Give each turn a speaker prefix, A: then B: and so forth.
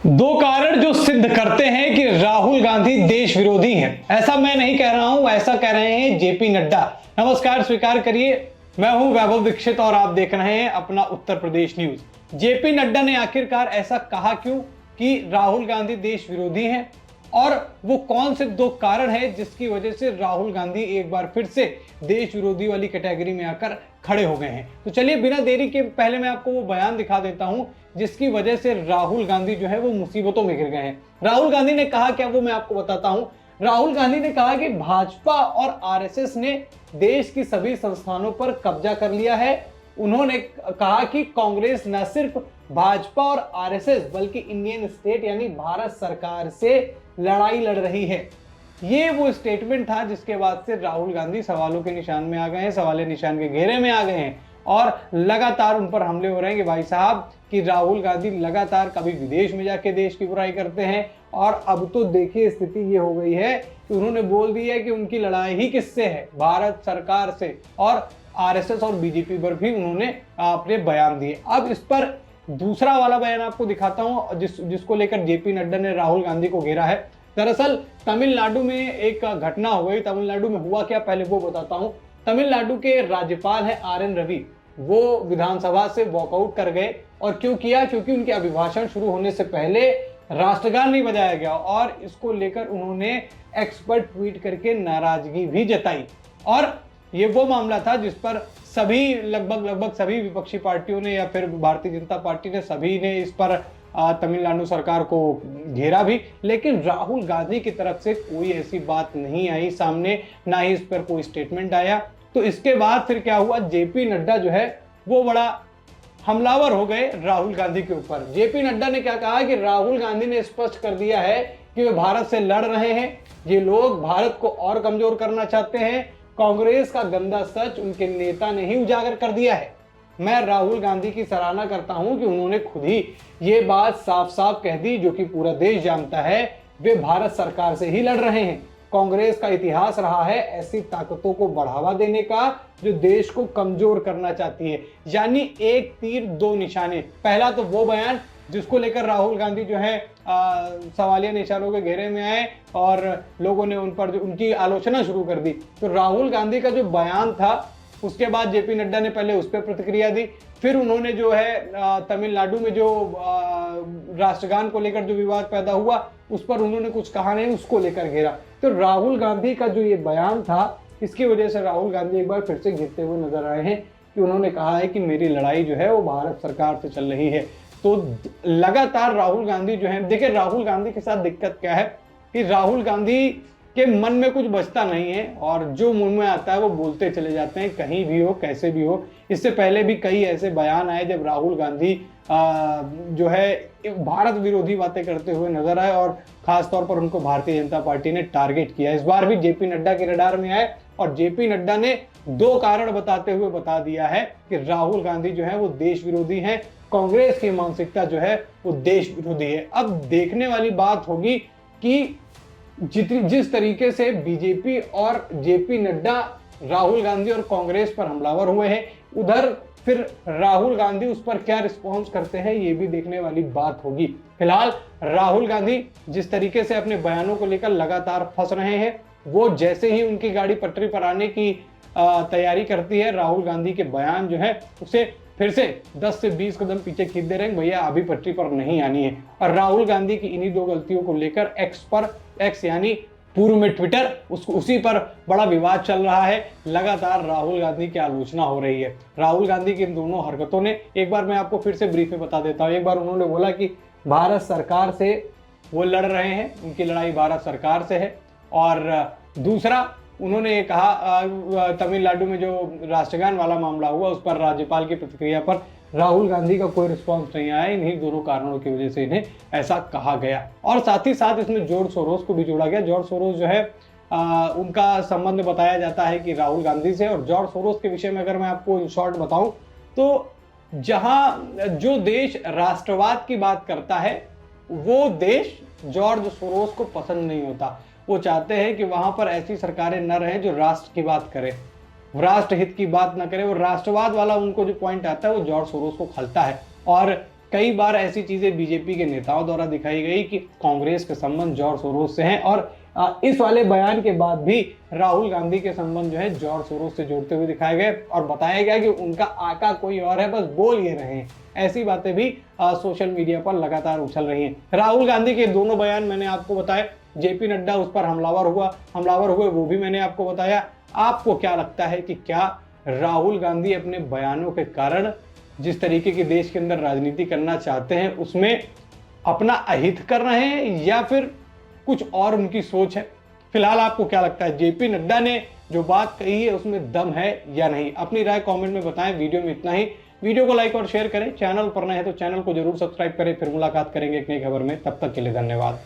A: दो कारण जो सिद्ध करते हैं कि राहुल गांधी देश विरोधी हैं। ऐसा मैं नहीं कह रहा हूं, ऐसा कह रहे हैं जेपी नड्डा। नमस्कार, स्वीकार करिए, मैं हूं वैभव दीक्षित और आप देख रहे हैं अपना उत्तर प्रदेश न्यूज। जेपी नड्डा ने आखिरकार ऐसा कहा क्यों कि राहुल गांधी देश विरोधी हैं, और वो कौन से दो कारण हैं जिसकी वजह से राहुल गांधी एक बार फिर से देश विरोधी वाली कैटेगरी में आकर खड़े हो गए हैं। तो चलिए बिना देरी के पहले मैं आपको वो बयान दिखा देता हूं जिसकी वजह से राहुल गांधी जो है वो मुसीबतों में घिर गए हैं। राहुल गांधी ने कहा क्या, वो मैं आपको बताता हूं। राहुल गांधी ने कहा कि भाजपा और आरएसएस ने देश की सभी संस्थानों पर कब्जा कर लिया है। उन्होंने कहा कि कांग्रेस न सिर्फ भाजपा और आरएसएस बल्कि इंडियन स्टेट यानी भारत सरकार से लड़ाई लड़ रही है। ये वो स्टेटमेंट था जिसके बाद से राहुल गांधी सवालों के निशान में आ गए हैं, सवाल निशान के घेरे में आ गए हैं और लगातार उन पर हमले हो रहे हैं कि भाई साहब कि राहुल गांधी लगातार कभी विदेश में जाके देश की बुराई करते हैं। और अब तो देखिए स्थिति ये हो गई है कि उन्होंने बोल दिया है कि उनकी लड़ाई ही किससे है, भारत सरकार से, और आरएसएस और बीजेपी पर भी उन्होंने अपने बयान दिए। अब इस पर दूसरा वाला बयान आपको दिखाता हूं जिसको लेकर जेपी नड्डा ने राहुल गांधी को घेरा है। दरअसल तमिलनाडु में एक घटना हो गई। तमिलनाडु में हुआ क्या पहले वो बताता हूं। तमिलनाडु के राज्यपाल है आर.एन. रवि, वो विधानसभा से वॉकआउट कर गए। और क्यों किया? क्योंकि उनके अभिभाषण शुरू होने से पहले राष्ट्रगान नहीं बजाया गया और इसको लेकर उन्होंने एक्स पर ट्वीट करके नाराजगी भी जताई। और ये वो मामला था जिस पर सभी लगभग सभी विपक्षी पार्टियों ने या फिर भारतीय जनता पार्टी ने, सभी ने इस पर तमिलनाडु सरकार को घेरा भी। लेकिन राहुल गांधी की तरफ से कोई ऐसी बात नहीं आई सामने, ना ही इस पर कोई स्टेटमेंट आया। तो इसके बाद फिर क्या हुआ, जेपी नड्डा जो है वो बड़ा हमलावर हो गए राहुल गांधी के ऊपर। जेपी नड्डा ने क्या कहा कि राहुल गांधी ने स्पष्ट कर दिया है कि वे भारत से लड़ रहे हैं, ये लोग भारत को और कमजोर करना चाहते हैं। कांग्रेस का गंदा सच उनके नेता ने ही उजागर कर दिया है। मैं राहुल गांधी की सराहना करता हूं कि उन्होंने खुद ही ये बात साफ साफ कह दी, जो कि पूरा देश जानता है वे भारत सरकार से ही लड़ रहे हैं। कांग्रेस का इतिहास रहा है ऐसी ताकतों को बढ़ावा देने का जो देश को कमजोर करना चाहती है, यानी एक तीर दो निशाने। पहला तो वो बयान जिसको लेकर राहुल गांधी जो है सवालिया निशानों के घेरे में आए और लोगों ने उन पर जो उनकी आलोचना शुरू कर दी। तो राहुल गांधी का जो बयान था उसके बाद जेपी नड्डा ने पहले उस पर प्रतिक्रिया दी, फिर उन्होंने जो है तमिलनाडु में जो राष्ट्रगान को लेकर जो विवाद पैदा हुआ उस पर उन्होंने कुछ कहा नहीं, उसको लेकर घेरा। तो राहुल गांधी का जो ये बयान था इसकी वजह से राहुल गांधी एक बार फिर से गिरते हुए नजर आए हैं कि उन्होंने कहा है कि मेरी लड़ाई जो है वो भारत सरकार से चल रही है। तो लगातार राहुल गांधी जो है, देखिए राहुल गांधी के साथ दिक्कत क्या है कि राहुल गांधी के मन में कुछ बचता नहीं है और जो मुंह में आता है वो बोलते चले जाते हैं, कहीं भी हो कैसे भी हो। इससे पहले भी कई ऐसे बयान आए जब राहुल गांधी जो है भारत विरोधी बातें करते हुए नजर आए और खासतौर पर उनको भारतीय जनता पार्टी ने टारगेट किया। इस बार भी जेपी नड्डा के रडार में आए और जेपी नड्डा ने दो कारण बताते हुए बता दिया है कि राहुल गांधी जो है वो देश विरोधी है, कांग्रेस की मानसिकता जो है वो देश विरोधी है। अब देखने वाली बात होगी कि जिस तरीके से बीजेपी और जेपी नड्डा राहुल गांधी और कांग्रेस पर हमलावर हुए हैं, उधर फिर राहुल गांधी उस पर क्या रिस्पॉन्स करते हैं ये भी देखने वाली बात होगी। फिलहाल राहुल गांधी जिस तरीके से अपने बयानों को लेकर लगातार फंस रहे हैं, वो जैसे ही उनकी गाड़ी पटरी पर आने की तैयारी करती है, राहुल गांधी के बयान जो है उसे फिर से 10 से 20 कदम पीछे खींच दे रहे हैं, भैया अभी पटरी पर नहीं आनी है। और राहुल गांधी की इन्हीं दो गलतियों को लेकर एक्स यानी पूर्व में ट्विटर, उसी पर बड़ा विवाद चल रहा है। लगातार राहुल गांधी की आलोचना हो रही है। राहुल गांधी की इन दोनों हरकतों ने, एक बार मैं आपको फिर से ब्रीफ में बता देता हूँ। एक बार उन्होंने बोला कि भारत सरकार से वो लड़ रहे हैं, उनकी लड़ाई भारत सरकार से है। और दूसरा उन्होंने ये कहा तमिलनाडु में जो राष्ट्रगान वाला मामला हुआ उस पर राज्यपाल की प्रतिक्रिया पर राहुल गांधी का कोई रिस्पांस नहीं आया। इन्हीं दोनों कारणों की वजह से इन्हें ऐसा कहा गया। और साथ ही साथ इसमें जॉर्ज सोरोस को भी जोड़ा गया। जॉर्ज सोरोस जो है उनका संबंध बताया जाता है कि राहुल गांधी से। और जॉर्ज सोरोस के विषय में अगर मैं आपको इन शॉर्ट बताऊं तो जहां जो देश राष्ट्रवाद की बात करता है वो देश जॉर्ज सोरोस को पसंद नहीं होता। वो चाहते हैं कि वहां पर ऐसी सरकारें न रहें जो राष्ट्र की बात करें, राष्ट्र हित की बात ना करे। वो राष्ट्रवाद वाला उनको जो पॉइंट आता है वो जॉर्ज सोरोस को खलता है। और कई बार ऐसी चीजें बीजेपी के नेताओं द्वारा दिखाई गई कि कांग्रेस के संबंध जोर शोरों से हैं, और इस वाले बयान के बाद भी राहुल गांधी के संबंध जो है जोर शोरों से जोड़ते हुए दिखाए गए और बताया गया कि उनका आका कोई और है, बस बोल ये रहे हैं। ऐसी बातें भी सोशल मीडिया पर लगातार उछल रही हैं। राहुल गांधी के दोनों बयान मैंने आपको बताया, जेपी नड्डा उस पर हमलावर हुए वो भी मैंने आपको बताया। आपको क्या लगता है कि क्या राहुल गांधी अपने बयानों के कारण जिस तरीके की देश के अंदर राजनीति करना चाहते हैं उसमें अपना अहित कर रहे हैं या फिर कुछ और उनकी सोच है? फिलहाल आपको क्या लगता है, जेपी नड्डा ने जो बात कही है उसमें दम है या नहीं? अपनी राय कमेंट में बताएं। वीडियो में इतना ही। वीडियो को लाइक और शेयर करें। चैनल पर नए हैं तो चैनल को जरूर सब्सक्राइब करें। फिर मुलाकात करेंगे एक नई खबर में, तब तक के लिए धन्यवाद।